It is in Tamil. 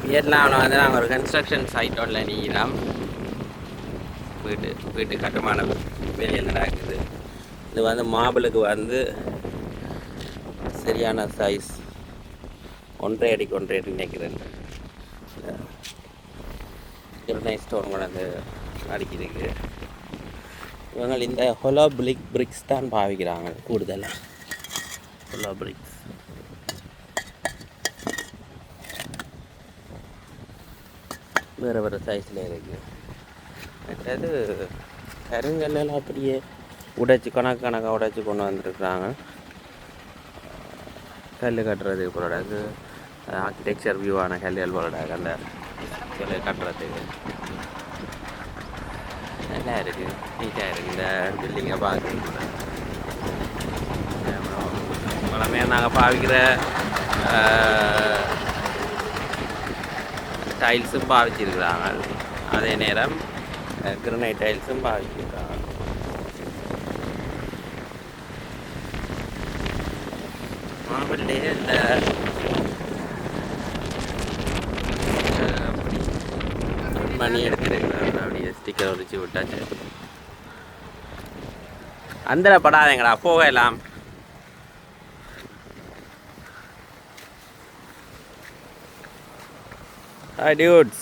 வியட்நாமில் வந்து நாங்கள் ஒரு கன்ஸ்ட்ரக்ஷன் சைட் ஒன்றில் நிற்கிறோம். வீட்டு கட்டுமான வேலையில் நடக்குது. இது வந்து மாபிளுக்கு வந்து சரியான சைஸ் 1.5 அடிக்கு 1.5 அடி நினைக்கிறேன். கிரனைட் ஸ்டோன் கொண்டு அடிக்கிறதுக்கு இவங்க இந்த ஹொலோ பிரிக்ஸ் தான் பாவிக்கிறாங்க கூடுதலாக. ஹொலோ பிரிக்ஸ் வேறு சைஸில் இருக்குது. மற்றது கருங்கல்லாம் அப்படியே உடைச்சி கணக்காக உடைச்சி கொண்டு வந்துருக்குறாங்க. கல் கட்டுறதுக்கு போலடாக்கு ஆர்கிடெக்சர் வியூவான கல்லுகள் போலடாக்கு அந்த கல் கட்டுறதுக்கு நல்லா இருக்குது. நீட்டாக இருக்குது இந்த பில்டிங்கை பார்க்க. பழமையாக நாங்கள் பாவிக்கிற டைல்ஸும் பாவிச்சிருக்கிறாங்க. அதே நேரம் கிரனைட் டைல்ஸும் பாவிச்சிருக்காங்க. மாப்பிள்ளே இந்த மணி எடுத்துருக்குறாங்க. அப்படியே ஸ்டிக்கர் ஒழிச்சு விட்டாச்சு. அந்த படாதீங்களா போகலாம். Hi dudes.